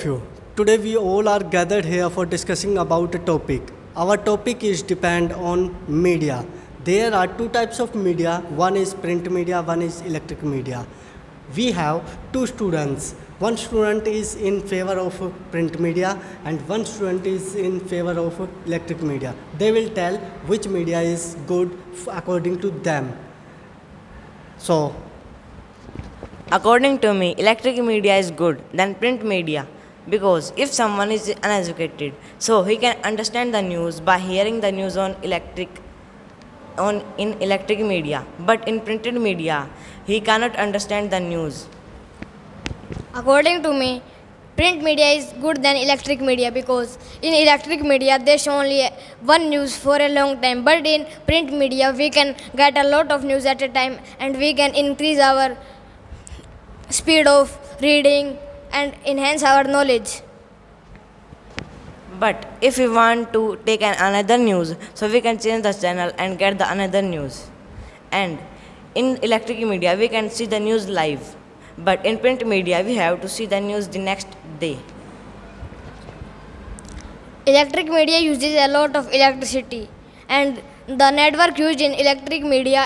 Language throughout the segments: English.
you. Today we all are gathered here for discussing about a topic. Our topic is depend on media. There are two types of media. One is print media, one is electric media. We have two students. One student is in favor of print media and one student is in favor of electric media. They will tell which media is good according to them. So, According to me, electric media is good than print media because if someone is uneducated, so he can understand the news by hearing the news on electric media, but in printed media, he cannot understand the news. According to me, print media is good than electric media because in electric media they show only one news for a long time, but in print media we can get a lot of news at a time and we can increase our speed of reading and enhance our knowledge. But if we want to take another news, so we can change the channel and get the another news. And in electric media, we can see the news live. But in print media, we have to see the news the next day. Electric media uses a lot of electricity and the network used in electric media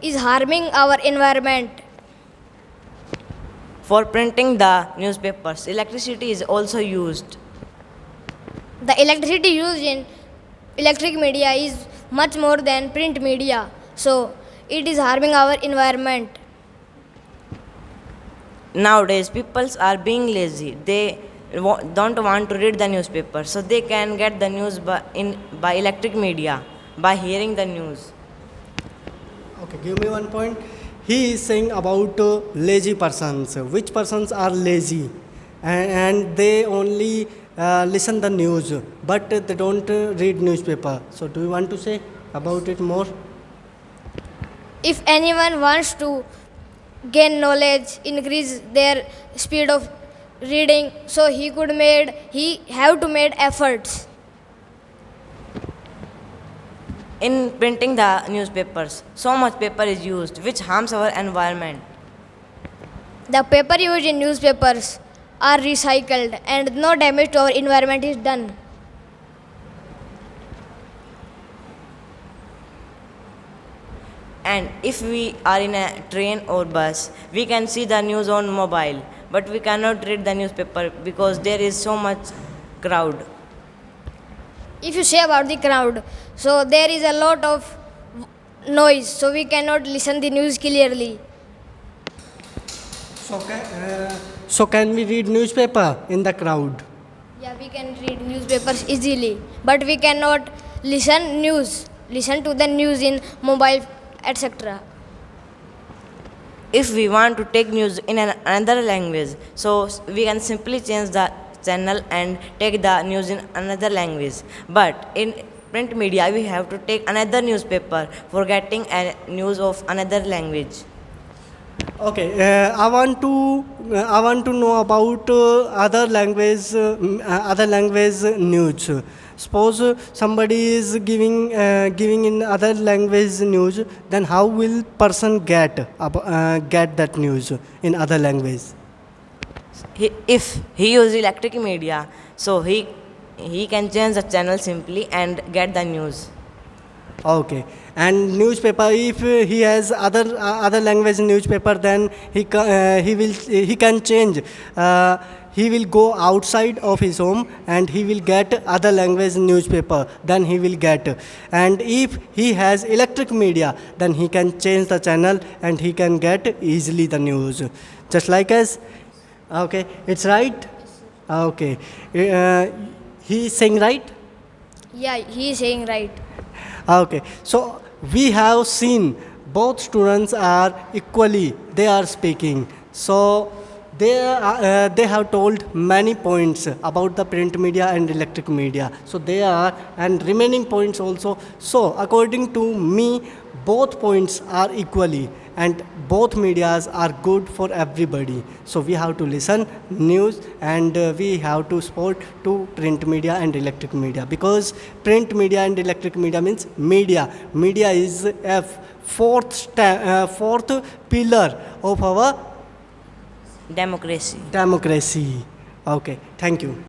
is harming our environment. For printing the newspapers, electricity is also used. The electricity used in electric media is much more than print media, so it is harming our environment. Nowadays, people are being lazy. They don't want to read the newspaper, so they can get the news by electric media, by hearing the news. okay, give me one point. He is saying about lazy persons. Which persons are lazy and they only listen the news, but they don't read newspaper. So, do you want to say about it more? If anyone wants to gain knowledge, increase their speed of reading, so he have to make efforts. In printing the newspapers, so much paper is used, which harms our environment. The paper used in newspapers are recycled and no damage to our environment is done. And if we are in a train or bus, we can see the news on mobile, but we cannot read the newspaper because there is so much crowd. If you say about the crowd, so there is a lot of noise, so we cannot listen the news clearly. So can we read newspaper in the crowd? Yeah, we can read newspapers easily, but we cannot listen to the news in mobile, etc. If we want to take news in another language, so we can simply change the channel and take the news in another language. But in print media, we have to take another newspaper for getting a news of another language. Okay, I want to know about other language news. Suppose somebody is giving in other language news, then how will person get that news in other language? If he uses electric media, so he can change the channel simply and get the news. Okay, and newspaper. If he has other language newspaper, then he can change. He will go outside of his home and he will get other language newspaper. Then he will get. And if he has electric media, then he can change the channel and he can get easily the news. Just like us. Okay, it's right. Okay, he is saying right. Yeah, he is saying right. Okay, so we have seen both students are equally, they are speaking. So they have told many points about the print media and electric media. So they are, and remaining points also. So according to me, both points are equally and both medias are good for everybody. So we have to listen news and we have to support to print media and electric media, because print media and electric media means media is a fourth pillar of our Democracy. Okay, thank you.